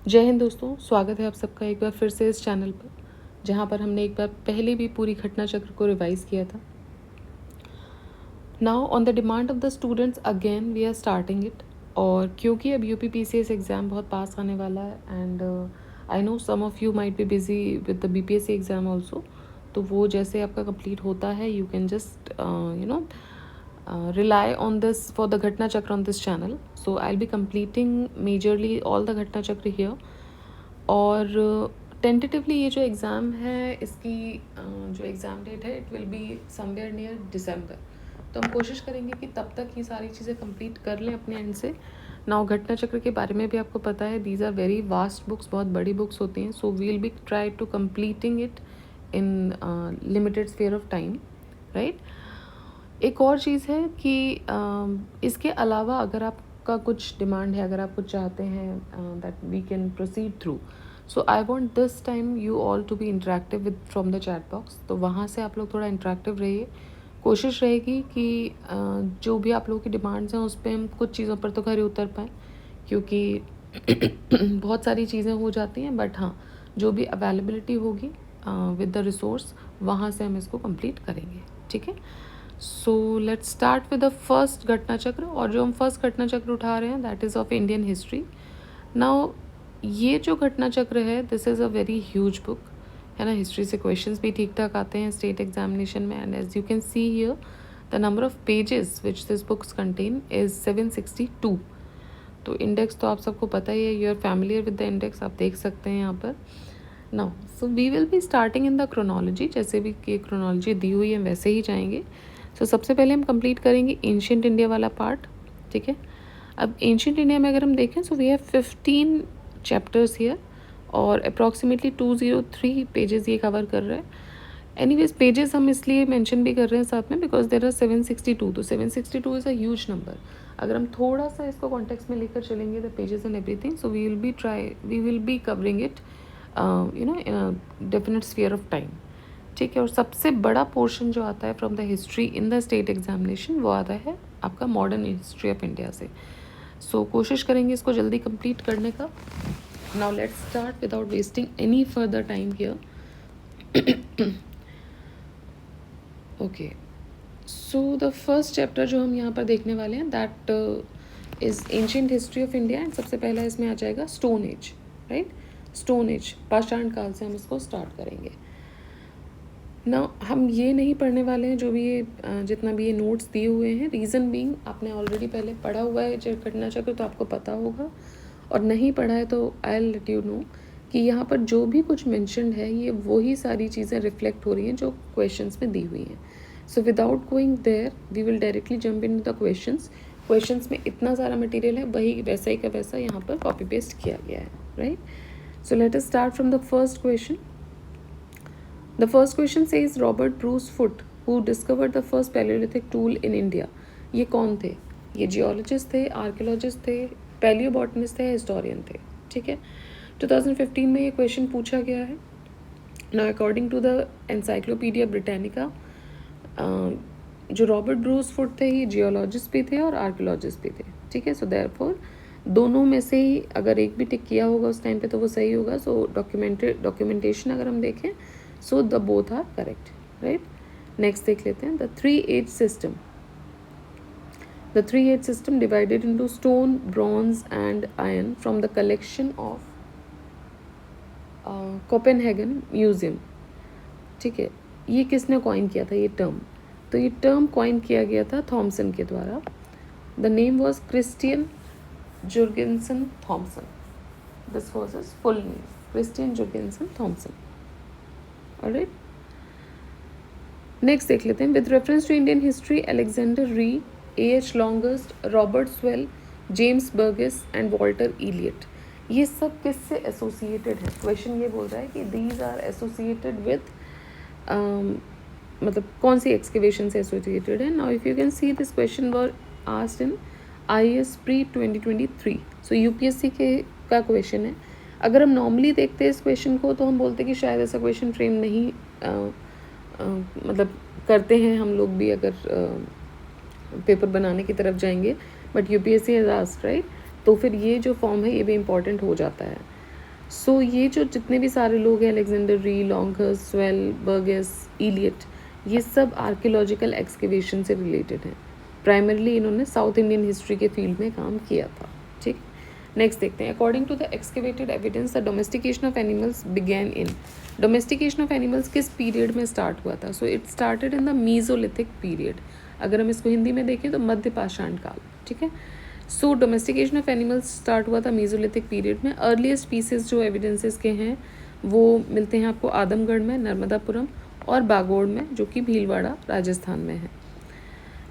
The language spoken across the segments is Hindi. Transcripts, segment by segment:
जय हिंद दोस्तों, स्वागत है आप सबका एक बार फिर से इस चैनल पर, जहां पर हमने एक बार पहले भी पूरी घटना चक्र को रिवाइज किया था. Now on the demand of the students again we are starting it. और क्योंकि अब UPPCS एग्ज़ाम बहुत पास आने वाला है and I know some of you might be busy with the BPSC exam also. तो वो जैसे आपका कंप्लीट होता है you can just rely on this for the Ghatna Chakra on this channel. So I'll be completing majorly all the Ghatna Chakra here. और टेंटेटिवली ये जो एग्ज़ाम है इसकी जो एग्ज़ाम डेट है it will be somewhere near December. तो हम कोशिश करेंगे कि तब तक ये सारी चीज़ें कंप्लीट कर लें अपने एंड से. नाउ घटना चक्र के बारे में भी आपको पता है, these are very vast books, बहुत बड़ी बुक्स होती हैं. So we will be try to completing it in limited sphere of time, right. एक और चीज़ है कि इसके अलावा अगर आपका कुछ डिमांड है, अगर आप कुछ चाहते हैं that we can proceed through, so I want this time you all to be interactive with from the chat box. तो वहाँ से आप लोग थोड़ा इंटरेक्टिव रहिए. कोशिश रहेगी कि जो भी आप लोगों की डिमांड्स हैं उस पर हम कुछ चीज़ों पर तो खरे उतर पाएँ, क्योंकि बहुत सारी चीज़ें हो जाती हैं. बट हाँ, जो भी अवेलेबिलिटी होगी विद द रिसोर्स, वहाँ से हम इसको कंप्लीट करेंगे. ठीक है. So let's start with the first घटना चक्र. और जो हम फर्स्ट घटना चक्र उठा रहे हैं that is of Indian history. Now ये जो घटना चक्र है this is a very huge book, है ना. हिस्ट्री से क्वेश्चंस भी ठीक ठाक आते हैं स्टेट एग्जामिनेशन में. And as you can see here the number of pages which this books contain is 762. तो इंडेक्स तो आप सबको पता ही है, you are familiar with the index, आप देख सकते हैं यहाँ पर. Now so we will be starting in the chronology. जैसे भी कि क्रोनोलॉजी दी हुई है वैसे ही जाएंगे. सो सबसे पहले हम कंप्लीट करेंगे एंशिएंट इंडिया वाला पार्ट. ठीक है. अब एंशिएंट इंडिया में अगर हम देखें so we have 15 chapters here और अप्रॉक्सीमेटली 203 पेजेस ये कवर कर रहे हैं. एनीवेज पेजेस हम इसलिए मेंशन भी कर रहे हैं साथ में बिकॉज देर आर 762. तो 762 इज़ अ ह्यूज नंबर. अगर हम थोड़ा सा इसको कॉन्टेक्स्ट में लेकर चलेंगे the pages and everything, so we will be covering it in a definite sphere of time. ठीक है. और सबसे बड़ा पोर्शन जो आता है from the history in the state examination वो आता है आपका मॉडर्न हिस्ट्री ऑफ इंडिया से. सो कोशिश करेंगे इसको जल्दी कंप्लीट करने का. Now let's start without wasting any further time here. Okay. So the first chapter जो हम यहाँ पर देखने वाले हैं that is ancient history of India. And सबसे पहला इसमें आ जाएगा stone age, right. Stone age, पाषाण काल से हम इसको स्टार्ट करेंगे. ना हम ये नहीं पढ़ने वाले हैं जो भी ये जितना भी ये नोट्स दिए हुए हैं. रीज़न बीइंग आपने ऑलरेडी पहले पढ़ा हुआ है घटना चक्र तो आपको पता होगा, और नहीं पढ़ा है तो I will let you know कि यहाँ पर जो भी कुछ मेंशन्ड है ये वही सारी चीज़ें रिफ्लेक्ट हो रही हैं जो क्वेश्चंस में दी हुई हैं. So without going there we will directly jump in the questions में इतना सारा मटेरियल है, वही वैसा ही का वैसा यहाँ पर कॉपी पेस्ट किया गया है, right. So let us start from the first question. The first question says Robert Bruce Foote, who discovered the first Paleolithic tool in India. ये कौन थे? ये जियोलॉजिस्ट थे, आर्कियोलॉजिस्ट थे, पैलियोबॉटनिस्ट थे, हिस्टोरियन थे. ठीक है. 2015 में ये क्वेश्चन पूछा गया है. Now according to the Encyclopedia Britannica, जो रॉबर्ट ब्रूस फुट थे ये जियोलॉजिस्ट भी थे और आर्कियोलॉजिस्ट भी थे. ठीक है. सो देयरफॉर दोनों में से ही अगर एक भी टिक किया होगा उस टाइम पे तो वो सही होगा. सो डॉक्यूमेंटेशन अगर हम देखें so the both are correct, right. Next देख लेते हैं the 3-age system. The 3-age system divided into stone, bronze and iron from the collection of Copenhagen Museum. ठीक है. ये किसने कॉइन किया था ये टर्म? तो ये टर्म कॉइन किया गया था थॉमसन के द्वारा. The name was Christian Jurgensen Thompson. This was his full name, Christian Jurgensen Thompson. Alright. Next देख लेते हैं. With reference to Indian history Alexander Rea, A.H. Longhurst, Robert Sewell, James Burgess and Walter Elliot, ये सब किससे एसोसिएटेड है? क्वेश्चन ये बोल रहा है कि दीज आर एसोसिएटेड विद मतलब कौन सी एक्सकेवेशन से एसोसिएटेड है. Now if you can see this question were asked in IAS Pre 2023. So UPSC के का क्वेश्चन है. अगर हम नॉर्मली देखते हैं इस क्वेश्चन को तो हम बोलते हैं कि शायद ऐसा क्वेश्चन फ्रेम नहीं मतलब करते हैं हम लोग भी अगर पेपर बनाने की तरफ जाएंगे. But UPSC has asked, right. तो फिर ये जो फॉर्म है ये भी इम्पॉर्टेंट हो जाता है. सो ये जो जितने भी सारे लोग हैं, अलेक्जेंडर री, लॉन्गहर्स्ट, स्वेल, बर्गेस, इलियट, ये सब आर्कियोलॉजिकल एक्सकेवेशन से रिलेटेड हैं। प्राइमरली इन्होंने साउथ इंडियन हिस्ट्री के फील्ड में काम किया था। ठीक, नेक्स्ट देखते हैं। According to the excavated evidence the domestication of animals began in, domestication of animals किस पीरियड में स्टार्ट हुआ था? So it started in the mesolithic period. अगर हम इसको हिंदी में देखें तो मध्य पाषाण काल। ठीक है, सो डोमेस्टिकेशन ऑफ एनिमल्स स्टार्ट हुआ था मीजोलिथिक पीरियड में। अर्लीस्ट पीसेस जो एविडेंसेस के हैं वो मिलते हैं आपको आदमगढ़ में, नर्मदापुरम और बागोड़ में, जो कि भीलवाड़ा राजस्थान में है।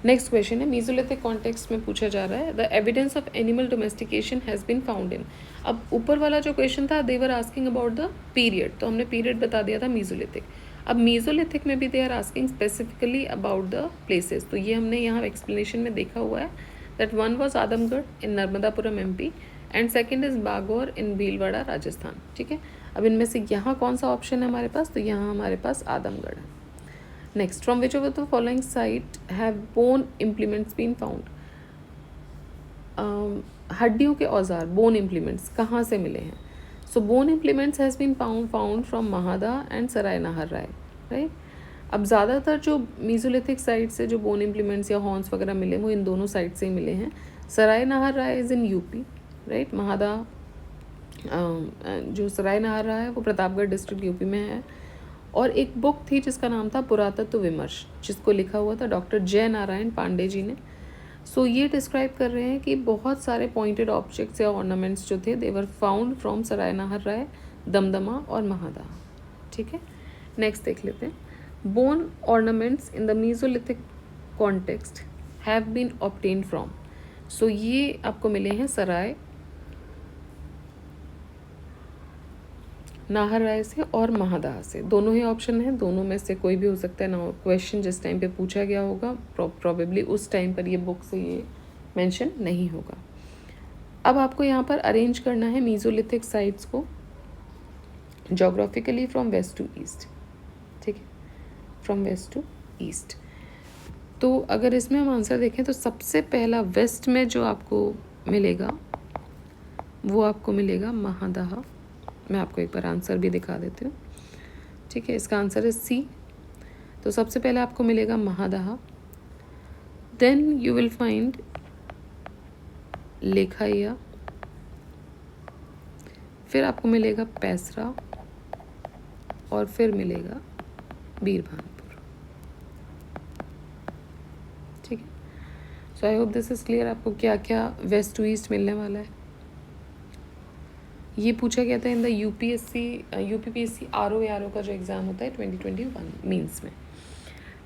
नेक्स्ट क्वेश्चन है, मीजोलिथिक कॉन्टेक्स्ट में पूछा जा रहा है, the evidence of animal domestication has been found in. अब ऊपर वाला जो क्वेश्चन था they were asking about the period, तो हमने पीरियड बता दिया था मीजोलिथिक। अब मीजोलिथिक में भी they are asking specifically about the places, तो ये हमने यहाँ एक्सप्लेनेशन में देखा हुआ है that one was Adamgarh in Narmadapuram MP and second is Bagor in Bhilwara Rajasthan. ठीक है, अब इनमें से यहाँ कौन सा ऑप्शन है हमारे पास? तो यहाँ हमारे पास आदमगढ़ है। Next, from which of the following site have bone implements been found? हड्डियों के औजार, बोन इम्प्लीमेंट्स कहाँ से मिले हैं? So bone implements has been found from Mahadaha and Sarai Nahar Rai, right. अब ज़्यादातर जो मीजोलिथिक साइट से जो बोन इम्प्लीमेंट्स या हॉर्न्स वगैरह मिले वो इन दोनों साइट से ही मिले हैं। सराय नाहर राय इज़ इन UP, राइट। महादा जो सराय नाहर राय है वो प्रतापगढ़ डिस्ट्रिक्ट UP में है। और एक बुक थी जिसका नाम था पुरातत्व विमर्श, जिसको लिखा हुआ था डॉक्टर जय नारायण पांडे जी ने। सो ये डिस्क्राइब कर रहे हैं कि बहुत सारे पॉइंटेड ऑब्जेक्ट्स या ऑर्नामेंट्स जो थे they were found from Sarai Nahar Rai, Damdama और महादा। ठीक है, नेक्स्ट देख लेते हैं। Bone ornaments in the mesolithic context have been obtained from, so ये आपको मिले हैं सराय नाहर राय से और महादाह से, दोनों ही ऑप्शन है, दोनों में से कोई भी हो सकता है ना। क्वेश्चन जिस टाइम पे पूछा गया होगा प्रोबेबली उस टाइम पर ये बुक से ये मेंशन नहीं होगा। अब आपको यहाँ पर अरेंज करना है मीजोलिथिक साइट्स को geographically from west to east. ठीक है, फ्रॉम वेस्ट टू ईस्ट। तो अगर इसमें हम आंसर देखें तो सबसे पहला वेस्ट में जो आपको मिलेगा वो आपको मिलेगा महादाह। मैं आपको एक बार आंसर भी दिखा देती हूँ। ठीक है, इसका आंसर है C। तो सबसे पहले आपको मिलेगा महादाह, देन यू विल फाइंड लेखाइया, फिर आपको मिलेगा पैसरा और फिर मिलेगा बीरभानपुर। ठीक है, so I hope this is clear आपको क्या क्या वेस्ट टू ईस्ट मिलने वाला है। ये पूछा गया था इन द UPPSC RO का जो एग्ज़ाम होता है 2021 मीन्स में।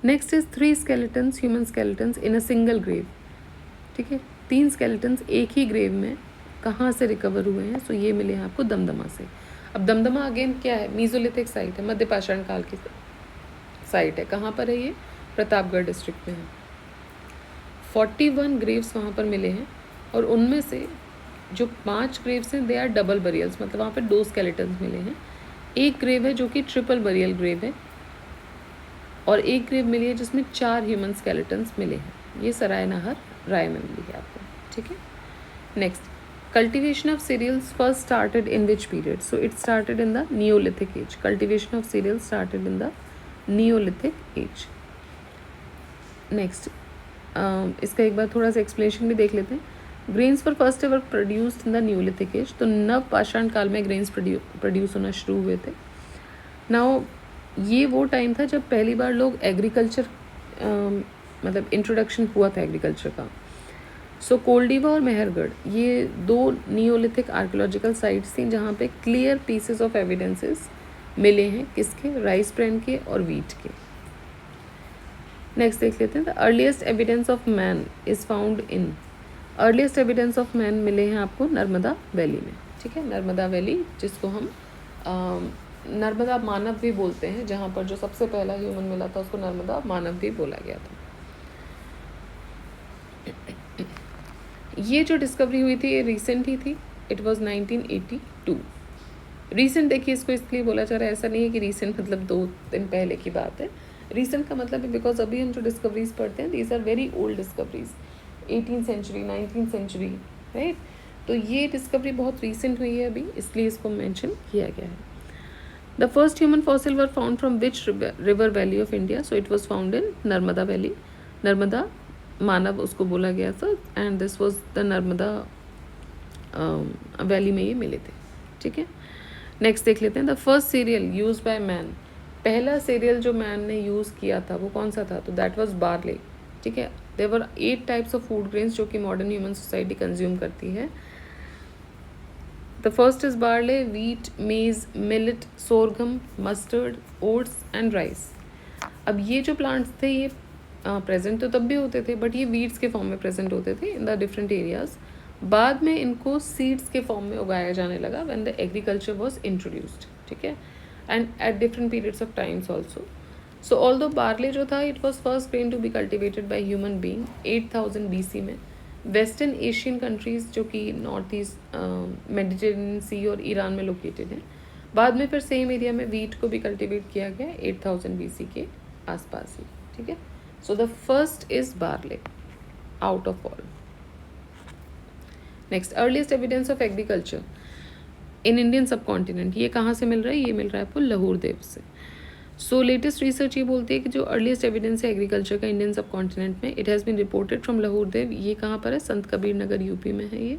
Next is 3 skeletons, human skeletons in a single grave. ठीक है, 3 स्केलेटन्स एक ही ग्रेव में कहाँ से रिकवर हुए हैं? सो ये मिले हैं आपको दमदमा से। अब दमदमा अगेन क्या है? मीजोलिथिक साइट है, मध्य पाषाण काल की साइट है। कहाँ पर है ये? प्रतापगढ़ डिस्ट्रिक्ट में है। 41 ग्रेव्स वहाँ पर मिले हैं और उनमें से जो 5 ग्रेव्स हैं दे आर डबल बरियल्स, मतलब वहाँ पे 2 स्केलेटन्स मिले हैं। एक ग्रेव है जो कि ट्रिपल बरियल ग्रेव है और एक ग्रेव मिली है जिसमें 4 ह्यूमन स्केलेटन्स मिले हैं। ये सराय नाहर राय में मिली है आपको। ठीक है, next, cultivation of cereals first started in which period? So it started in the neolithic age. Cultivation of cereals started in the neolithic age. Next, इसका एक बार थोड़ा सा एक्सप्लेनेशन भी देख लेते हैं। Grains were first ever produced in the neolithic age, तो नव पाषाण काल में ग्रेन्स प्रोड्यूस होना शुरू हुए थे। नाउ ये वो टाइम था जब पहली बार लोग एग्रीकल्चर मतलब इंट्रोडक्शन हुआ था एग्रीकल्चर का। सो कोल्डीवा और मेहरगढ़ ये 2 नियोलिथिक आर्कियोलॉजिकल साइट्स थी जहाँ पे क्लियर पीसेस ऑफ एविडेंसेस मिले हैं। किसके? राइस ब्रेन के और वीट के। नेक्स्ट देख लेते हैं, the earliest evidence of man is found in. Earliest evidence of man मिले हैं आपको नर्मदा वैली में। ठीक है, नर्मदा वैली जिसको हम नर्मदा मानव भी बोलते हैं, जहाँ पर जो सबसे पहला ह्यूमन मिला था उसको नर्मदा मानव भी बोला गया था। ये जो डिस्कवरी हुई थी ये रिसेंट ही थी, इट वाज 1982। रीसेंट देखिए इसको इसलिए बोला जा रहा है, ऐसा नहीं है कि रीसेंट मतलब 2 दिन पहले की बात है। रीसेंट का मतलब है बिकॉज अभी हम जो डिस्कवरीज पढ़ते हैं these are very old discoveries, 18th century, 19th century, right. तो ये डिस्कवरी बहुत रिसेंट हुई है अभी, इसलिए इसको मेंशन किया गया है. The first human fossil were found from which river valley of India? So it was found in Narmada valley. Narmada मानव उसको बोला गया था, and this was the Narmada valley में ये मिले थे. ठीक है, नेक्स्ट देख लेते हैं. The first serial use by man. पहला सीरियल जो मैन ने यूज़ किया था वो कौन सा था? तो दैट वाज बार्ले. ठीक है, there were 8 types of food grains जो कि मॉडर्न ह्यूमन सोसाइटी कंज्यूम करती है. The first is barley, wheat, maize, millet, sorghum, mustard, oats and rice. अब ये जो प्लांट्स थे ये प्रेजेंट तो तब भी होते थे, बट ये वीड्स के फॉर्म में प्रेजेंट होते थे इन द डिफरेंट एरियाज. बाद में इनको सीड्स के फॉर्म में उगाया जाने लगा when the agriculture was introduced. ठीक है, and at different periods of times also. So although barley जो था it was first grain to be cultivated by human being 8000 BC में. वेस्टर्न एशियन कंट्रीज़ जो कि नॉर्थ ईस्ट मेडिटेरेनियन सी और ईरान में लोकेटेड हैं. बाद में फिर सेम एरिया में वीट को भी कल्टिवेट किया गया 8000 BC के आसपास ही. ठीक है, so the first is barley out of all. Next, earliest evidence of agriculture in Indian सब कॉन्टिनेंट. ये कहाँ से मिल रहा है? ये मिल रहा है आपको लाहौर देव से. सो लेटेस्ट रिसर्च ये बोलती है कि जो अर्लीस्ट एविडेंस है एग्रीकल्चर का इंडियन सब कॉन्टिनेंट में, it has been reported from Lahuradewa. ये कहाँ पर है? संत कबीर नगर यूपी में है ये.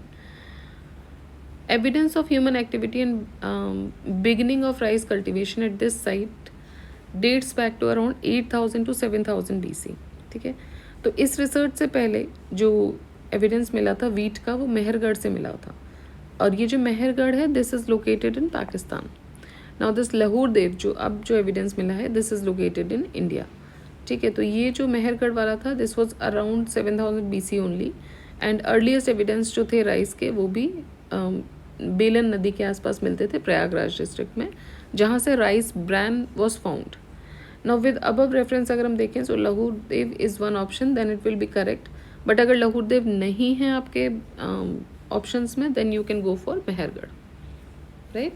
Evidence of human activity and beginning of rice cultivation at this site dates back to around 8000 to 7000 BC. ठीक है, तो इस रिसर्च से पहले जो एविडेंस मिला था वीट का वो मेहरगढ़ से मिला था, और ये जो मेहरगढ़ है this is located in Pakistan. Now this Lahuradewa जो अब जो एविडेंस मिला है this is located in India. ठीक है, तो ये जो मेहरगढ़ वाला था this was around 7000 BC only. And earliest evidence जो थे राइस के वो भी बेलन नदी के आसपास मिलते थे प्रयागराज डिस्ट्रिक्ट में, जहाँ से rice bran was found. Now with above reference अगर हम देखें so Lahuradewa is one option, then it will be correct. But अगर लाहौर देव नहीं है आपके ऑप्शंस में then you can go for Mehrgarh. Right,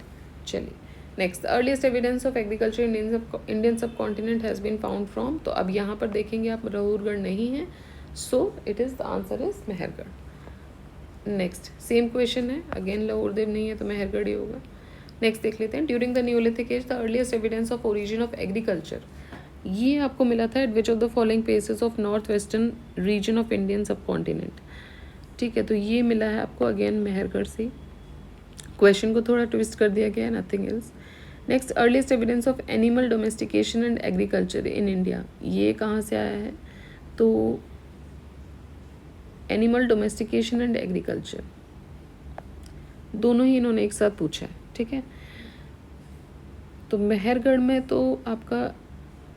चलिए next. Earliest evidence of agriculture Indian subcontinent has been found from. तो अब यहाँ पर देखेंगे आप लाहौरगढ़ नहीं है, so it is the answer is Mehrgarh. Next same question है, अगेन लाहौर देव नहीं है तो मेहरगढ़ ही होगा. नेक्स्ट देख लेते हैं. During the neolithic age the earliest evidence of origin of agriculture. ये आपको मिला था eight which of the following places of north western region of Indian सब कॉन्टिनेंट. ठीक है, तो ये मिला है आपको अगेन मेहरगढ़ से. क्वेश्चन को थोड़ा ट्विस्ट कर दिया गया है, nothing else. Next, earliest evidence of animal domestication and agriculture in India. ये कहाँ से आया है? तो एनिमल डोमेस्टिकेशन एंड एग्रीकल्चर दोनों ही इन्होंने एक साथ पूछा है. ठीक है, तो मेहरगढ़ में तो आपका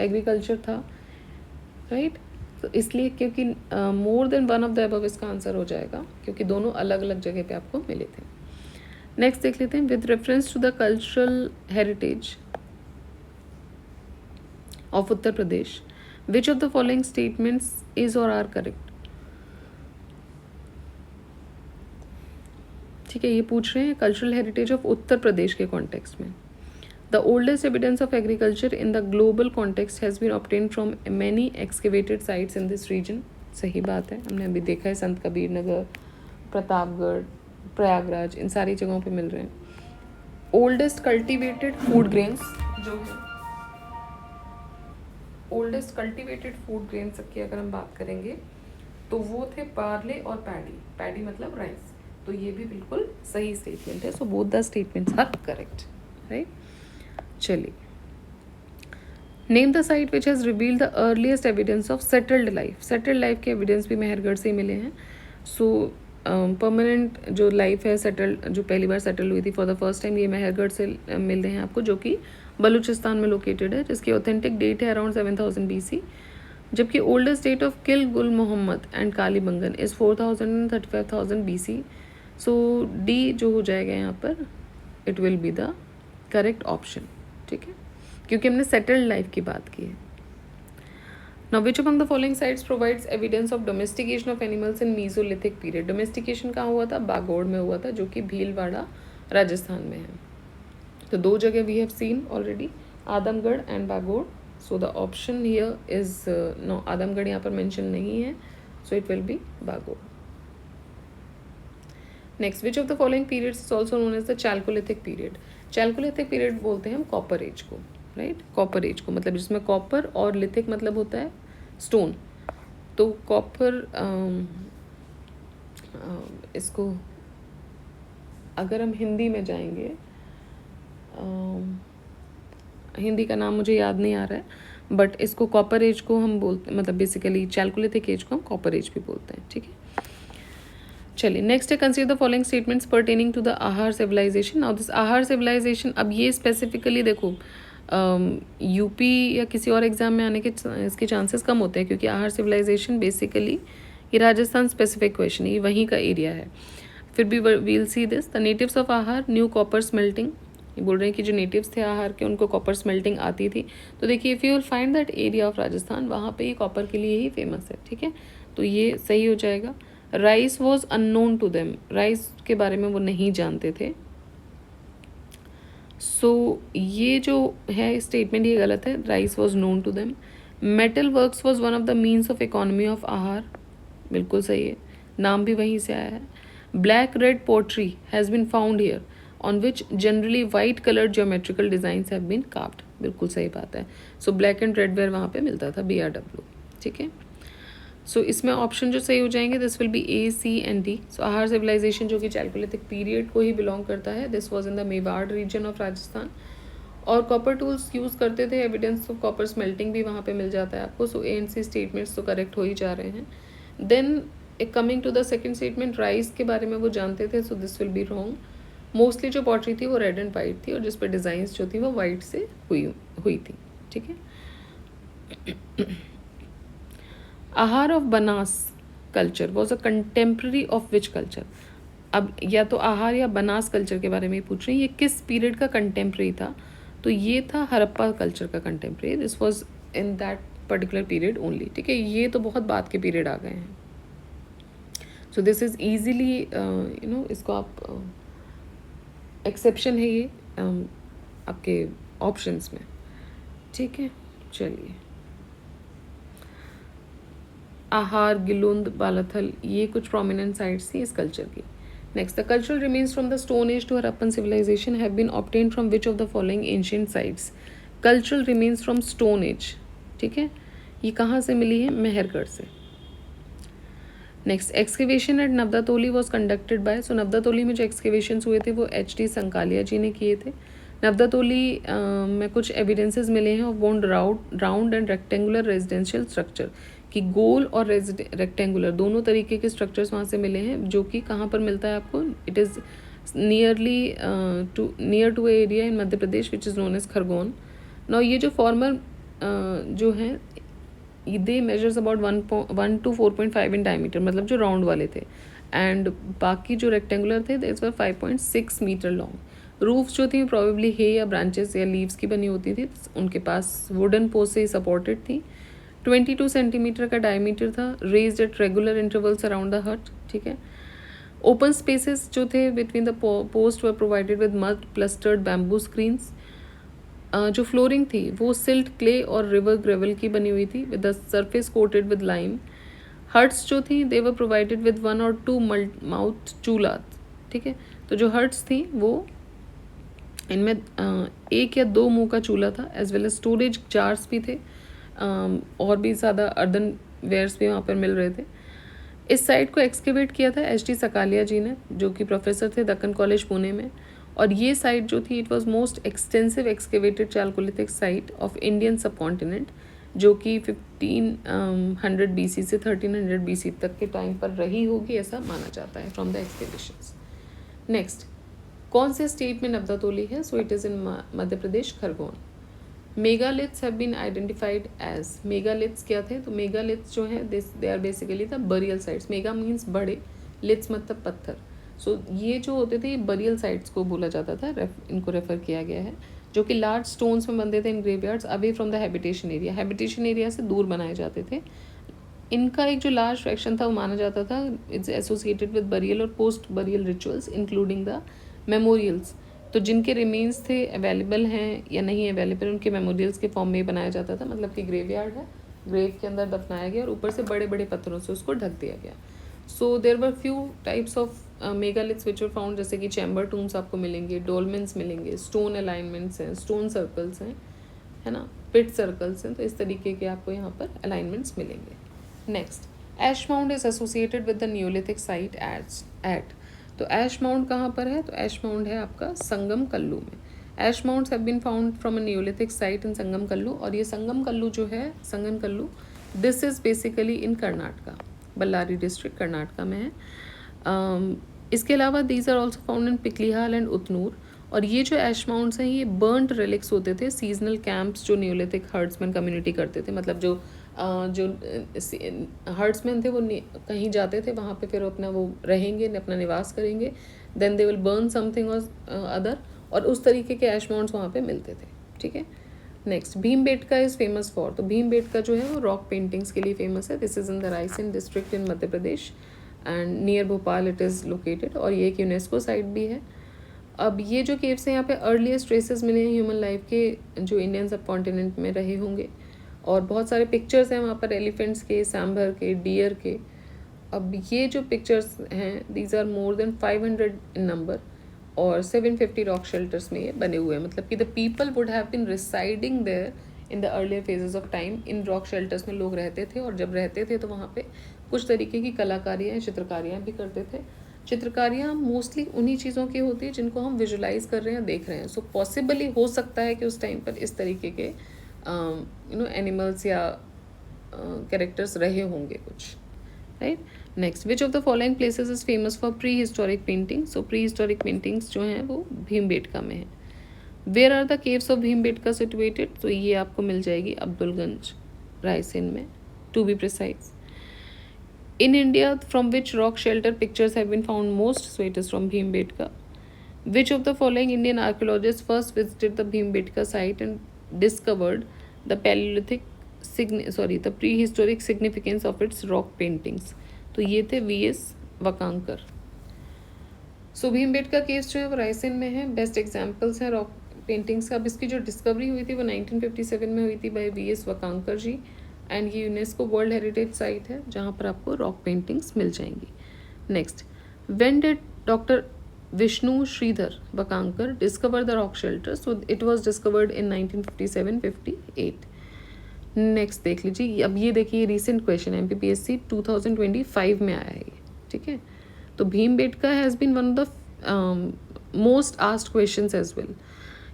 एग्रीकल्चर था, राइट. तो इसलिए क्योंकि more than one of the above इसका आंसर हो जाएगा, क्योंकि दोनों अलग अलग जगह पे आपको मिले थे. नेक्स्ट देख लेते हैं. With reference to the cultural heritage of Uttar Pradesh which of the following statements is or are correct. ठीक है, ये पूछ रहे हैं cultural heritage of Uttar Pradesh के कॉन्टेक्स्ट में. The oldest evidence of agriculture in the global context has been obtained from many excavated sites in this region. सही बात है, हमने अभी देखा है संत कबीर नगर, प्रतापगढ़, प्रयागराज, इन सारी जगहों पे मिल रहे हैं. ओल्डेस्ट कल्टिवेटेड फूड ग्रेन्स जो है, ओल्डेस्ट कल्टिवेटेड फूड ग्रेन्स की अगर हम बात करेंगे तो वो थे बार्ले और पैडी. पैडी मतलब राइस. तो ये भी बिल्कुल सही स्टेटमेंट है. So both the statements are correct, right. चलिए, name the site which has revealed the earliest evidence of settled life. Settled life के एविडेंस भी मेहरगढ़ से ही मिले हैं. सो परमानेंट जो लाइफ है सेटल्ड, जो पहली बार सेटल हुई थी फॉर द फर्स्ट टाइम, ये मेहरगढ़ से मिल रहे हैं आपको, जो कि बलूचिस्तान में लोकेटेड है, जिसकी ऑथेंटिक डेट है अराउंड 7000 BC. जबकि oldest date of Kili Gul Mohammad and Kalibangan is 4000 and 35,000 BC. So D जो हो जाएगा यहाँ पर, it will be the correct option. ठीक है, क्योंकि हमने सेटल्ड लाइफ की बात की है. Now, which among the following sites provides evidence of domestication of animals in Mesolithic period? Domestication कहाँ हुआ था? बागोड़ में हुआ था, जो कि भीलवाड़ा राजस्थान में है. तो दो जगह we have seen already, Adamgarh and Bagod. So the option here is no, Adamgarh यहाँ पर mention नहीं है, so it will be Bagor. Next, which of the following periods is also known as the chalcolithic period. Chalcolithic period बोलते हैं हम कॉपर एज को, राइट, कॉपर एज को, मतलब जिसमें कॉपर और लिथिक मतलब होता है स्टोन। तो कॉपर इसको अगर हम हिंदी में जाएंगे, हिंदी का नाम मुझे याद नहीं आ रहा है, बट इसको कॉपर एज को हम बोलते, मतलब बेसिकली चैल्कोलिथिक एज को हम कॉपर एज भी बोलते हैं, ठीक है। चलिए नेक्स्ट है, consider the following statements pertaining to the Ahar civilization. Now this Ahar civilization, अब ये स्पेसिफिकली देखो यूपी या किसी और एग्जाम में आने के इसके चांसेस कम होते हैं, क्योंकि आहार सिविलाइजेशन बेसिकली ये राजस्थान स्पेसिफिक क्वेश्चन है, ये वहीं का एरिया है। फिर भी we'll see this, the natives of Ahar knew copper smelting. ये बोल रहे हैं कि जो नेटिव्स थे आहार के उनको कॉपर स्मेल्टिंग आती थी। तो देखिए, if you will find that area of Rajasthan, वहाँ पे ये कॉपर के लिए ही फेमस है, ठीक है, तो ये सही हो जाएगा। Rice was unknown to them, rice के बारे में वो नहीं जानते थे। सो ये जो है स्टेटमेंट ये गलत है, rice was known to them. Metal works was one of the means of economy of Ahar, बिल्कुल सही है, नाम भी वहीं से आया है। Black red pottery has been found here on which generally white coloured geometrical designs have been carved, बिल्कुल सही बात है। So black and red ware वहाँ पे मिलता था, BRW, ठीक है। सो इसमें ऑप्शन जो सही हो जाएंगे, this will B A, C and D। सो आहार सिविलाइजेशन जो कि चैल्कोलिथिक पीरियड को ही बिलोंग करता है, this was in the Mewar region of Rajasthan. और कॉपर टूल्स यूज़ करते थे, एविडेंस ऑफ कॉपर स्मेल्टिंग भी वहाँ पे मिल जाता है आपको। सो A and C स्टेटमेंट्स तो करेक्ट हो ही जा रहे हैं। Then coming to the second statement, rice के बारे में वो जानते थे, so this will be wrong. Mostly जो पॉटरी थी वो रेड एंड वाइट थी, और जिस पर डिज़ाइंस जो थी वो वाइट से हुई थी, ठीक है। आहार of Banas culture was a contemporary of which culture. अब या तो आहार या बनास कल्चर के बारे में पूछ रही हैं, ये किस पीरियड का कंटेम्प्रेरी था, तो ये था हड़प्पा कल्चर का contemporary, this was in that particular period only, ठीक है। ये तो बहुत बाद के पीरियड आ गए हैं। सो दिस इज़ ईजिली इसको आप एक्सेप्शन है ये आपके ऑप्शंस में, ठीक है। चलिए, आहार, गिलुंद, बालाथल, ये कुछ प्रोमिनेंट साइट्स थी इस कल्चर की। Next, the cultural remains from the stone age to Harappan civilisation have been obtained from which of the following ancient sites. Cultural remains from stone age, ठीक है, ये कहाँ से मिली है, मेहरगढ़ से। Next, excavation at Navdatoli was conducted by, so Navdatoli में जो एक्सकेवेशन हुए थे वो HD संकालिया जी ने किए थे। नवदातोली में कुछ एविडेंसेस मिले हैं of bond round and rectangular residential structure, कि गोल और रेक्टेंगुलर दोनों तरीके के स्ट्रक्चर्स वहाँ से मिले हैं, जो कि कहाँ पर मिलता है आपको, it is near to area in Madhya Pradesh which is known as Khargone. Now ये जो फॉर्मर जो हैं they measures about 1 to 4.5 in diameter, मतलब जो राउंड वाले थे, एंड बाकी जो रेक्टेंगुलर थे this were 5.6 metre long. Roofs जो थी प्रॉबेबली हे या ब्रांचेस या लीव्स की बनी होती थी, उनके पास वुडन पोस्ट से ही सपोर्टेड थी। 22 सेंटीमीटर का डायमीटर था, raised at regular intervals around the hut, ठीक है। ओपन स्पेसेस जो थे between the post were provided with mud plastered bamboo screens. जो फ्लोरिंग थी वो सिल्ट, क्ले और रिवर ग्रेवल की बनी हुई थी, with the surface coated with lime. Huts जो थी they were provided with 1 or 2 mouth चूल्हा, ठीक है। तो जो हट्स थी वो इनमें 1 या 2 मुंह का चूल्हा था, as well as storage jars भी थे, और भी ज़्यादा अर्दन वेयर्स भी वहाँ पर मिल रहे थे। इस साइट को एक्सकेवेट किया था HD सकालिया जी ने, जो कि प्रोफेसर थे दक्कन कॉलेज पुणे में। और ये साइट जो थी, it was most extensive excavated Chalcolithic site of Indian सब कॉन्टिनेंट, जो कि 1500 BC से 1300 BC तक के टाइम पर रही होगी, ऐसा माना जाता है फ्रॉम द एक्सकेवेशंस। नेक्स्ट, कौन से स्टेट में नवदातोली है, so it is in Madhya Pradesh, Khargone. Megaliths have been identified as, megaliths क्या थे, तो मेगालिथ्स जो है they are basically the burial sites. Mega means बड़े, लिथ्स मतलब पत्थर। सो ये जो होते थे बरियल साइट्स को बोला जाता था, इनको रेफर किया गया है, जो कि लार्ज स्टोन्स में बनते थे in graveyards away from the habitation area, habitation area से दूर बनाए जाते थे। इनका एक जो लार्ज फ्रैक्शन था वो माना जाता था इट्स एसोसिएटेड विद बरियल और post burial rituals including the memorials. तो जिनके रिमेन्स थे अवेलेबल हैं या नहीं अवेलेबल, उनके मेमोरियल्स के फॉर्म में बनाया जाता था, मतलब कि ग्रेवयार्ड है, ग्रेव के अंदर दफनाया गया और ऊपर से बड़े बड़े पत्थरों से उसको ढक दिया गया। So there were few types of megaliths which were found, जैसे कि चैम्बर टूम्स आपको मिलेंगे, डोलमेंट्स मिलेंगे, स्टोन अलाइनमेंट्स हैं, स्टोन सर्कल्स हैं, है ना, पिट सर्कल्स हैं, तो इस तरीके के आपको यहाँ पर अलाइनमेंट्स मिलेंगे. Next, ash mound is associated with the neolithic site at. तो एश माउंड कहाँ पर है? तो एश माउंड है आपका संगम कल्लू में. Ash mounds have been found from a neolithic site in Sanganakallu. और ये संगम कल्लू जो है, Sanganakallu, this is basically in Karnataka, Ballari district Karnataka में है. इसके अलावा these are also found in Piklihal and Utnur. और ये जो ऐश माउंट्स हैं ये बर्न्ड रिलिक्स होते थे सीजनल कैंप्स जो न्यूलिथिक हर्ड्समैन कम्युनिटी करते थे. मतलब जो हर्ड्समैन थे वो कहीं जाते थे, वहाँ पे फिर अपना वो रहेंगे, अपना निवास करेंगे, then they will burn something or other, और उस तरीके के ऐश माउंट्स वहाँ पे मिलते थे. ठीक है. Next, Bhimbetka is famous for. तो भीमबेटका जो है वो रॉक पेंटिंग्स के लिए फेमस है. This is in the Raisen district in Madhya Pradesh and near Bhopal it is located. और ये एक यूनेस्को साइट भी है. अब ये जो केव्स हैं यहाँ पे अर्लीस्ट ट्रेसेस मिले हैं ह्यूमन लाइफ के जो इंडियन सब कॉन्टिनेंट में रहे होंगे. और बहुत सारे पिक्चर्स हैं वहाँ पर एलिफेंट्स के, सांभर के, डियर के. अब ये जो पिक्चर्स हैं these are more than 500 in number और 750 रॉक शेल्टर्स में ये बने हुए हैं. मतलब कि the people would have been residing there in the earlier phases of time. In rock shelters में लोग रहते थे और जब रहते थे तो वहाँ पे कुछ तरीके की कलाकारियाँ, चित्रकारियाँ भी करते थे. चित्रकारियाँ मोस्टली उन्हीं चीज़ों की होती है जिनको हम विजुलाइज कर रहे हैं, देख रहे हैं. सो पॉसिबली हो सकता है कि उस टाइम पर इस तरीके के एनिमल्स या कैरेक्टर्स रहे होंगे कुछ. Right. Next, which of the following places is famous for pre historic painting. So pre historic paintings जो हैं वो भीमबेटका में है. Where are the caves of Bhimbetka situated. तो ये आपको मिल जाएगी अब्दुलगंज, रायसेन में, to be precise. In India, from which rock shelter pictures have been found most? So it is from Bhimbetka. Which of the following Indian archaeologists first visited the Bhimbetka site and discovered the the prehistoric significance of its rock paintings? तो ये थे V.S. वकांकर. सो भीमबेटका केव्स जो है वो रायसेन में है. बेस्ट एग्जाम्पल्स हैं रॉक पेंटिंग्स का. अब इसकी जो डिस्कवरी हुई थी वो 1957 में हुई थी by V.S. Wakankar ji. And ये यूनेस्को वर्ल्ड हेरिटेज साइट है जहाँ पर आपको रॉक पेंटिंग्स मिल जाएंगी. Next, when did doctor Vishnu Shridhar Wakankar discover the rock shelter. So it was discovered in 1957-58. Next देख लीजिए. अब ये देखिए रिसेंट क्वेश्चन है, MPPSC 2025 में आया है ये. ठीक है. तो Bhimbetka has been one of the most asked questions as well.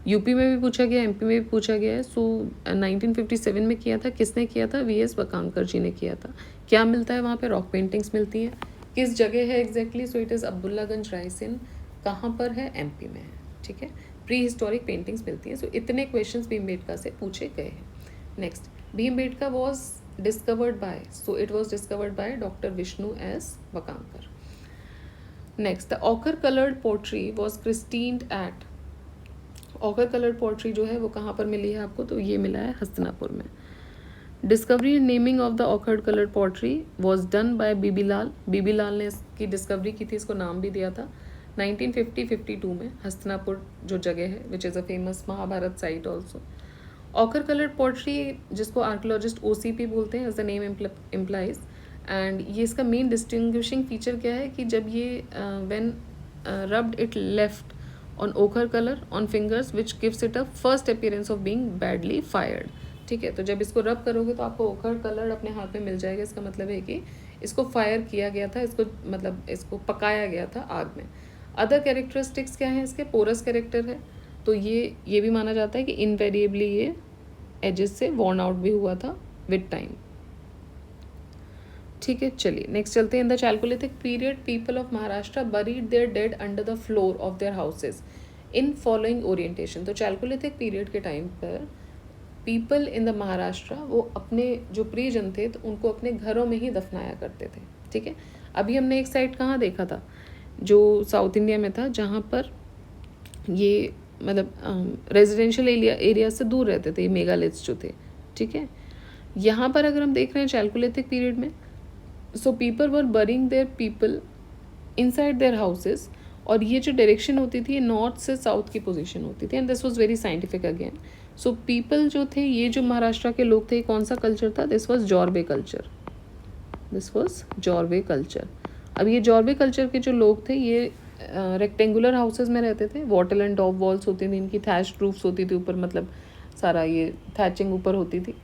UP में भी पूछा गया, MP में भी पूछा गया है. सो 1957 में किया था. किसने किया था? V.S. वकांकर जी ने किया था. क्या मिलता है वहाँ पे? रॉक पेंटिंग्स मिलती हैं. किस जगह है exactly? So it is Abdullaganj, Raisen. कहाँ पर है? MP में है. ठीक है. प्री हिस्टोरिक पेंटिंग्स मिलती हैं. सो इतने क्वेश्चन भीमबेटका से पूछे गए हैं. Next, Bhimbetka was discovered by. So it was discovered by doctor Vishnu S Wakankar. Next, the ochre coloured pottery was christened at. Ochre coloured pottery जो है वो कहाँ पर मिली है आपको? तो ये मिला है हस्तिनापुर में. Discovery and naming of the ochre coloured pottery was done by BB Lal. BB Lal ने इसकी डिस्कवरी की थी, इसको नाम भी दिया था 1950-52 में. हस्तिनापुर जो जगह है which is a famous Mahabharata site also. Ochre coloured pottery जिसको आर्कियोलॉजिस्ट OCP बोलते हैं as the name implies. And ये इसका मेन डिस्टिंग्विशिंग फीचर क्या है कि जब ये when rubbed it left on ochre color on fingers which gives it a first appearance of being badly fired. ठीक है. तो जब इसको रब करोगे तो आपको ओखर कलर अपने हाथ में मिल जाएगा. इसका मतलब है कि इसको फायर किया गया था, इसको मतलब इसको पकाया गया था आग में. अदर कैरेक्टरिस्टिक्स क्या है इसके? पोरस कैरेक्टर है. तो ये भी माना जाता है कि इनवेरिएबली ये एजेस से वॉर्न आउट भी हुआ था विद टाइम. ठीक है. चलिए नेक्स्ट चलते हैं. In the chalcolithic period people of Maharashtra buried their dead under the floor of their houses in following orientation. तो चैल्कोलिथिक पीरियड के टाइम पर पीपल इन द महाराष्ट्र वो अपने जो परिजन थे तो उनको अपने घरों में ही दफनाया करते थे. ठीक है. अभी हमने एक साइड कहाँ देखा था जो साउथ इंडिया में था जहाँ पर ये मतलब रेजिडेंशियल एरिया से दूर रहते थे, मेगालिथ्स जो थे. ठीक है. यहाँ पर अगर हम देख रहे हैं चैल्कोलिथिक पीरियड में, so people were burying their people inside their houses. और ये जो डायरेक्शन होती थी नॉर्थ से साउथ की पोजीशन होती थी. And this was very scientific again. So people जो थे ये जो महाराष्ट्र के लोग थे कौन सा कल्चर था? This was Jorwe culture. This was Jorwe culture. अब ये जॉर्वे कल्चर के जो लोग थे ये रेक्टेंगुलर हाउसेस में रहते थे, वॉटल एंड डॉब वॉल्स होती थी इनकी, थैच्ड रूफ्स होती थी ऊपर, मतलब सारा ये थैचिंग ऊपर होती थी।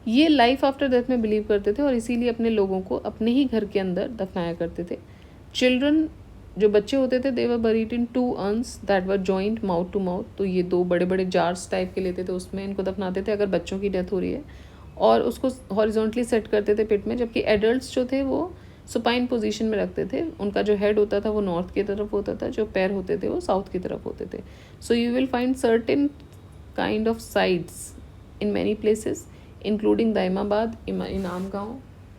ये लाइफ आफ्टर डेथ में बिलीव करते थे और इसीलिए अपने लोगों को अपने ही घर के अंदर दफनाया करते थे। चिल्ड्रन, जो बच्चे होते थे, they were buried in 2 urns that were joint mouth to mouth. तो ये 2 बड़े बड़े जार्स टाइप के लेते थे, उसमें इनको दफनाते थे अगर बच्चों की डेथ हो रही है, और उसको हॉरिजॉन्टली सेट करते थे पिट में। जबकि एडल्ट्स जो थे वो सुपाइन पोजीशन में रखते थे, उनका जो हेड होता था वो नॉर्थ की तरफ होता था, जो पैर होते थे वो साउथ की तरफ होते थे। सो you will find certain kind of sites in many places including Daimabad, इनाम गाँव,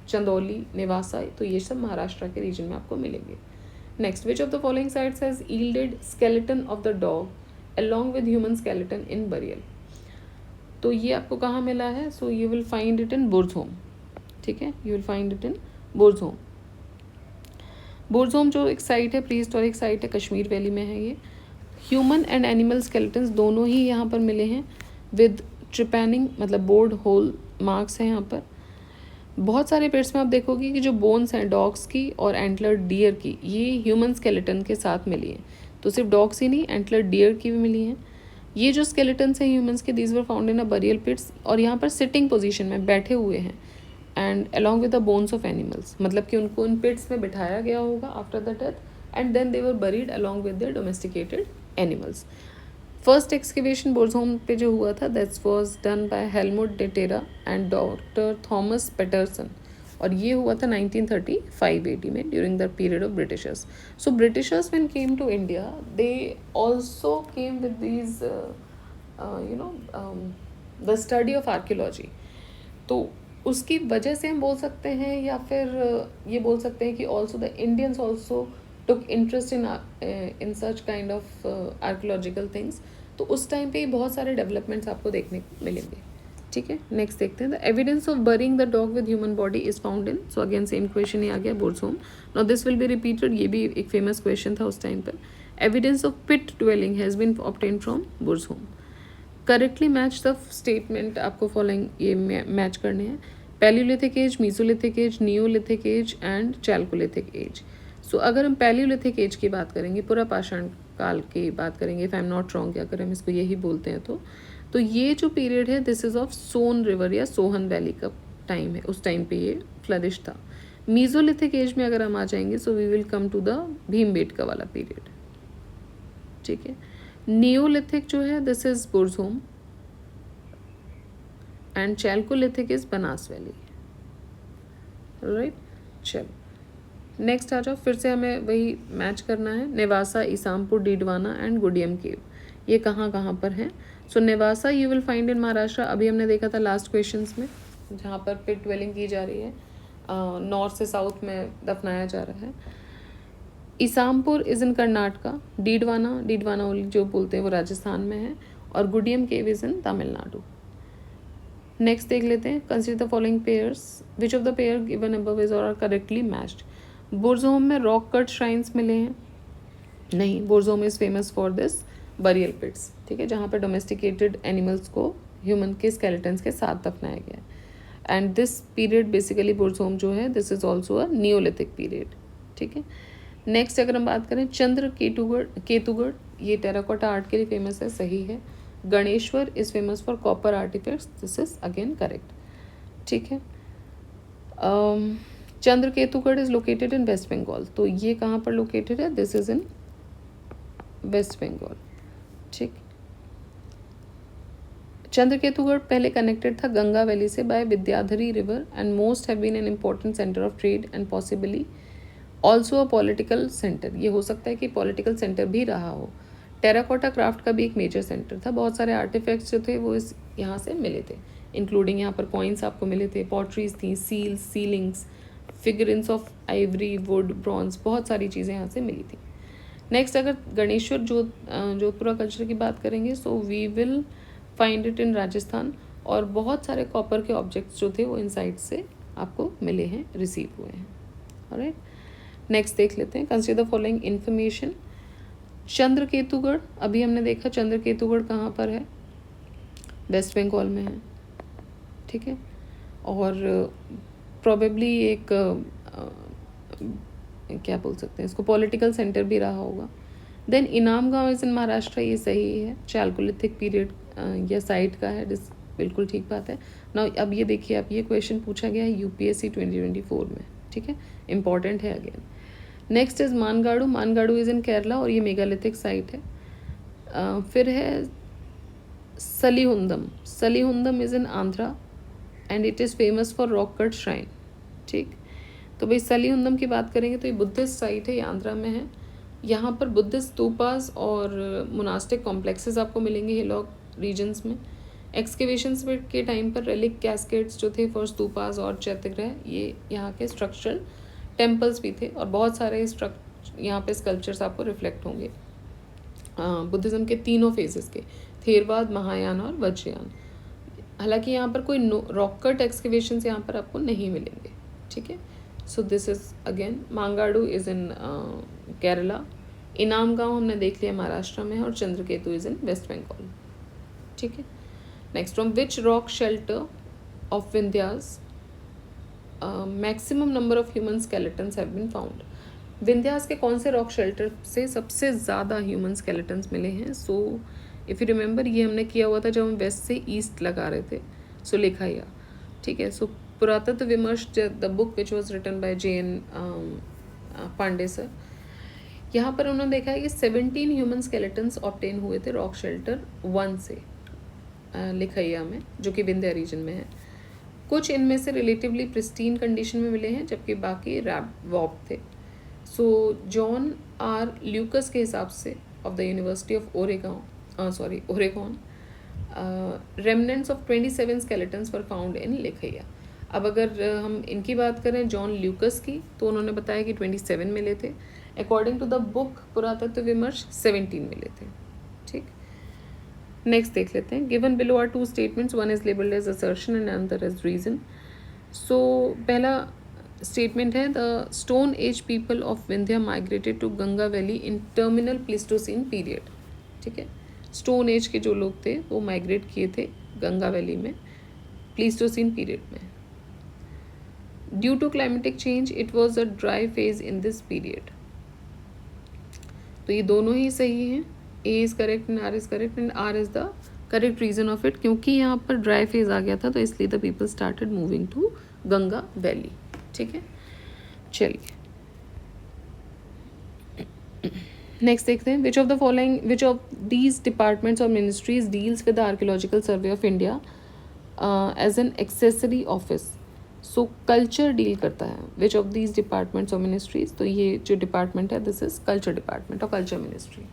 चंदौली, नेवासा। तो ये सब महाराष्ट्र के रीजन में आपको मिलेंगे। Next, which of the following sites has yielded skeleton of the dog along with human skeleton in burial? तो ये आपको कहाँ मिला है? So you will find it in Burzahom, ठीक है, you will find it in Burzahom. Burzahom जो एक साइट है, प्री हिस्टोरिक साइट है, कश्मीर वैली में है ये। ह्यूमन एंड एनिमल स्केलेटन्स दोनों ही यहाँ पर मिले हैं विद ट्रिपैनिंग, मतलब बोर्ड होल मार्क्स हैं यहाँ पर। बहुत सारे पेट्स में आप देखोगे कि जो बोन्स हैं डॉग्स की और एंटलर डियर की, ये ह्यूमन स्केलेटन के साथ मिली हैं। तो सिर्फ डॉग्स ही नहीं, एंटलर डियर की भी मिली हैं। ये जो स्केलेटन्स हैं ह्यूमंस के, these were found in a burial pits, और यहाँ पर सिटिंग पोजीशन में बैठे हुए हैं, and along with the bones of animals, मतलब कि उनको उन पिट्स में बिठाया गया होगा after the death, and then they were buried along with the domesticated animals. First excavation Burzahom पे जो हुआ था, that was done by Helmut de Terra and doctor Thomas Paterson, और ये हुआ था 1935 AD में, during the period of britishers. So britishers when came to India, they also came with these the study of archaeology. तो उसकी वजह से हम बोल सकते हैं, या फिर ये बोल सकते हैं कि also the Indians also took interest in such kind of archaeological things. तो उस टाइम पे बहुत सारे डेवलपमेंट्स आपको देखने को मिलेंगे, ठीक है। नेक्स्ट देखते हैं, the evidence of burying the dog with human body is found in, so again same question ही आ गया, Burzahom. Now this will be repeated, ये भी एक फेमस क्वेश्चन था उस टाइम पर। Evidence of pit dwelling has been obtained from Burzahom. Correctly match the statement, आपको फॉलोइंग ये मैच करने हैं: palaeolithic age, mesolithic age, neolithic age and chalcolithic age. So अगर हम पैलियोलिथिक एज की बात करेंगे, पूरा पाषाण काल की बात करेंगे, if I am not wrong, अगर हम इसको यही बोलते हैं तो ये जो पीरियड है, this is of Son river या सोहन वैली का टाइम है, उस टाइम पे ये फ्लरिश था। मीजोलिथिक एज में अगर हम आ जाएंगे, so we will come to the Bhimbetka वाला पीरियड, ठीक है। नियोलिथिक जो है, this is Burzahom, and chalcolithic is Banas valley, right. चलो नेक्स्ट आ जाओ, फिर से हमें वही मैच करना है। नेवासा, इसामपुर, डीडवाना एंड गुडियम केव, ये कहाँ कहाँ पर हैं? So Nevasa you will find in Maharashtra, अभी हमने देखा था लास्ट क्वेश्चंस में, जहाँ पर पिट ड्वेलिंग की जा रही है, नॉर्थ से साउथ में दफनाया जा रहा है। इसामपुर इज़ इन कर्नाटका, डीडवाना जो बोलते हैं वो राजस्थान में है, और Gudiyam cave is in Tamil Nadu. Next देख लेते हैं, consider the following pairs, which of the pair given above is or are correctly matched. Burzahom में रॉक कट श्राइन्स मिले हैं? नहीं, Burzahom is famous for this burial pits, ठीक है, जहाँ पर डोमेस्टिकेटेड एनिमल्स को ह्यूमन के स्केलेटन्स के साथ दफनाया गया है। एंड दिस पीरियड बेसिकली बुर्ज़होम जो है, this is also a Neolithic period, ठीक है। नेक्स्ट अगर हम बात करें, चंद्र केतुगढ़, ये टेराकोटा आर्ट के लिए फेमस है, सही है। Ganeshwar is famous for copper artefacts, this is again correct, ठीक है। Chandraketugarh is located in West Bengal, तो ये कहाँ पर लोकेटेड है? This is in West Bengal, ठीक। चंद्रकेतुगढ़ पहले कनेक्टेड था गंगा वैली से by Vidyadhari river, and most have been an important centre of trade and possibly also a political centre, ये हो सकता है कि पॉलिटिकल सेंटर भी रहा हो। टेराकोटा क्राफ्ट का भी एक मेजर सेंटर था, बहुत सारे आर्टिफैक्ट्स जो थे वो इस यहाँ से मिले थे, इंक्लूडिंग यहाँ पर कॉइन्स आपको मिले थे, पॉटरीज थी, seals, sealings, figurines of ivory, wood, bronze, बहुत सारी चीज़ें यहाँ से मिली थी। नेक्स्ट अगर गणेश्वर जोधपुरा कल्चर की बात करेंगे, so we will find it in Rajasthan, और बहुत सारे कॉपर के ऑब्जेक्ट्स जो थे वो इन साइड से आपको मिले हैं, रिसीव हुए हैं, ऑलराइट। नेक्स्ट देख लेते हैं, कंसीडर द फॉलोइंग इन्फॉर्मेशन। चंद्रकेतुगढ़, अभी हमने देखा चंद्रकेतुगढ़ कहाँ पर है? वेस्ट बंगाल में है, ठीक है। और प्रोबेबली एक क्या बोल सकते हैं इसको, पॉलिटिकल सेंटर भी रहा होगा। देन इनाम गांव इज़ इन महाराष्ट्र, ये सही है, चालकोलिथिक पीरियड या साइट का है, बिल्कुल ठीक बात है ना। अब ये देखिए, अब ये क्वेश्चन पूछा गया है यूपीएससी 2024 में, ठीक है, इंपॉर्टेंट है again. Next is Mangadu, Mangadu is in Kerala और ये मेगालिथिक साइट है। फिर है Salihundam, Salihundam is in Andhra and it is famous for rock cut shrine, ठीक। तो भाई सलीहुंदम की बात करेंगे तो ये बुद्धिस्ट साइट है, ये आंध्रा में है। यहाँ पर बुद्धिस्ट स्तूपास और मोनास्टिक कॉम्प्लेक्सेस आपको मिलेंगे हिलॉक रीजन्स में। एक्सकेवेशंस के टाइम पर रेलिक कैस्केड्स जो थे फॉर स्तूपास और चैत्यग्रह, ये यहाँ के स्ट्रक्चरल टेम्पल्स भी थे, और बहुत सारे यहाँ पे स्कल्पचर्स आपको रिफ्लेक्ट होंगे बुद्धिज़्म के तीनों फेजेस के, थेरवाद, महायान और वज्रयान। हालांकि यहाँ पर कोई रॉक कट एक्सकेवेशंस यहाँ पर आपको नहीं मिलेंगे, ठीक है। So this is again Mangadu is in Kerala, Inamgaon हमने देख लिया महाराष्ट्र में है, और चंद्रकेतु इज़ इन वेस्ट बंगाल, ठीक है। Next, from which rock shelter of Vindhyas maximum number of human skeletons have been found. Vindhyas के कौन से रॉक शेल्टर से सबसे ज़्यादा ह्यूमन स्केलेटन्स मिले हैं? सो इफ़ यू रिमेंबर, ये हमने किया हुआ था जब हम वेस्ट से ईस्ट लगा रहे थे, सो लिखाया, ठीक है। सो Puratattva Vimarsh, the book which was written by JN Pandey sir, यहाँ पर उन्होंने देखा है कि 17 ह्यूमन स्केलेटन्स ऑब्टेन हुए थे रॉक शेल्टर 1 से लिखैया में, जो कि विंध्या रीजन में है। कुछ इनमें से रिलेटिवली प्रिस्टीन कंडीशन में मिले हैं, जबकि बाकी वॉप थे। सो जॉन आर ल्यूकस के हिसाब से of the university of Oregon, remnants of 27 skeletons were found in Lekhahia. अब अगर हम इनकी बात करें जॉन ल्यूकस की, तो उन्होंने बताया कि 27 मिले थे। अकॉर्डिंग टू द बुक पुरातत्व विमर्श 17 मिले थे, ठीक। नेक्स्ट देख लेते हैं, given below are 2 statements, one is labelled as assertion and another as reason. So पहला स्टेटमेंट है, the stone age people of Vindhya migrated to Ganga valley in terminal Pleistocene period, ठीक है। स्टोन एज के जो लोग थे वो माइग्रेट किए थे गंगा वैली में प्लिस्टोसिन पीरियड में। Due to climatic change it was a dry phase in this period. तो ये दोनों ही सही हैं, A is correct and R is correct and R is the correct reason of it, क्योंकि यहाँ पर ड्राई फेज आ गया था, तो इसलिए the people started moving to Ganga valley, ठीक है। चलिए नेक्स्ट देखते हैं, विच ऑफ दीज डिपार्टमेंट्स और ministries deals with the archaeological survey of India as an accessory office. So culture डील करता है विच ऑफ दीज डिपार्टमेंट्स और मिनिस्ट्रीज, तो ये जो डिपार्टमेंट है दिस इज कल्चर डिपार्टमेंट और culture ministry.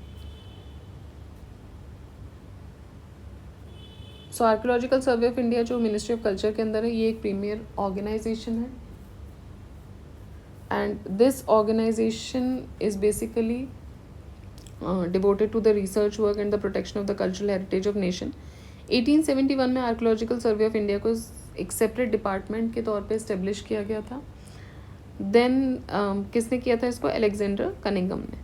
So archaeological survey of India जो मिनिस्ट्री ऑफ कल्चर के अंदर है, ये एक प्रीमियर ऑर्गेनाइजेशन है, and this organisation is basically devoted to the research work and the protection of the cultural heritage of nation। 1871 में आर्कियोलॉजिकल सर्वे ऑफ इंडिया को एक सेपरेट डिपार्टमेंट के तौर पे इस्टेब्लिश किया गया था। देन किसने किया था इसको? अलेक्जेंडर कनिंगम ने,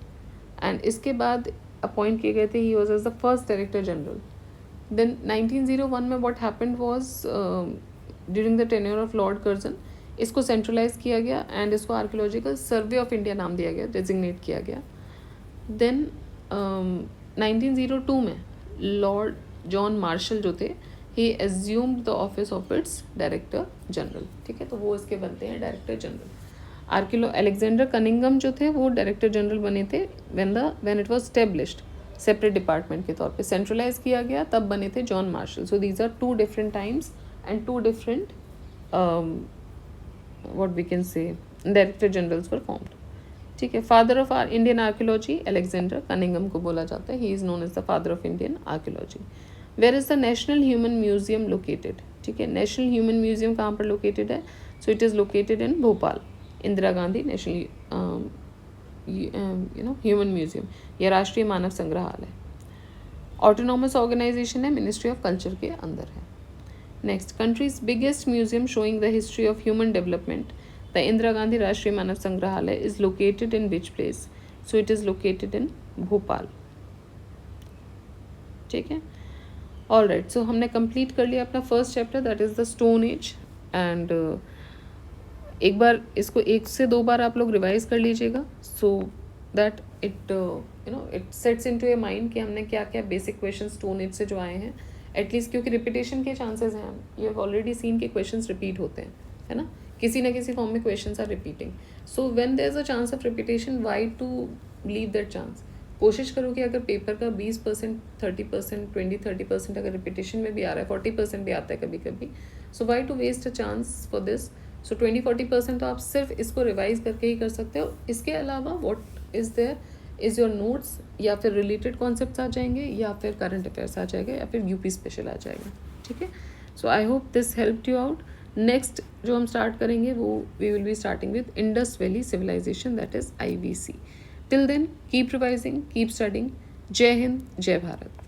एंड इसके बाद अपॉइंट किए गए थे, he was as the first director general. Then 1901 में what happened was during the tenure of Lord Curzon, इसको सेंट्रलाइज किया गया एंड इसको आर्कियोलॉजिकल सर्वे ऑफ इंडिया नाम दिया गया, डेजिग्नेट किया गया। देन 1902 में लॉर्ड जॉन मार्शल जो थे, he assumed the office of its director general, ठीक है, तो वो इसके बनते हैं डायरेक्टर जनरल। अलेक्जेंडर कनिंगम जो थे वो डायरेक्टर जनरल बने थे when it was established separate department के तौर पे, सेंट्रलाइज किया गया, तब बने थे John Marshall. So these are 2 different times and 2 different what we can say director generals were formed, ठीक है। Father of Indian archaeology Alexander Cunningham को बोला जाता है, he is known as the father of Indian archaeology. Where is the national human museum located, ठीक है, नेशनल ह्यूमन म्यूजियम कहाँ पर लोकेटेड है? So it is located in Bhopal, Indira Gandhi national human museum, या राष्ट्रीय मानव संग्रहालय। ऑटोनॉमस ऑर्गेनाइजेशन है, मिनिस्ट्री ऑफ कल्चर के अंदर है। Next, countries biggest museum showing the history of human development, the Indira Gandhi राष्ट्रीय मानव संग्रहालय is located in which place? So it is located इन भोपाल, ठीक है। ऑल राइट, सो हमने कंप्लीट कर लिया अपना first chapter, that is the stone as, and एक बार इसको 1 से 2 बार आप लोग रिवाइज़ कर लीजिएगा, so that it it sets into your mind कि हमने क्या-क्या बेसिक क्वेश्चंस 2 यूनिट से जो आए हैं, एटलीस्ट, क्योंकि रिपीटेशन के चांसेस हैं, यू हैव ऑलरेडी सीन कि क्वेश्चंस रिपीट होते हैं, है ना? किसी ना किसी फॉर्म में questions are repeating, so when there is a chance of repetition, why to leave that chance? कोशिश करो कि अगर पेपर का 20%, 30%, 20-30% अगर रिपीटेशन में भी आ रहा है, 40% भी आता है कभी कभी, so why to waste a chance for this? So 20-40% तो आप सिर्फ इसको रिवाइज करके ही कर सकते हो। इसके अलावा what is there is your notes, या फिर रिलेटेड कॉन्सेप्ट्स आ जाएंगे, या फिर करंट अफेयर्स आ जाएगा, या फिर यूपी स्पेशल आ जाएगा, ठीक है? So I hope this helped you out. Next जो हम स्टार्ट करेंगे वो we will be starting with Indus valley civilisation, that is IVC. Till then, keep revising, keep studying. Jai Hind, Jai Bharat.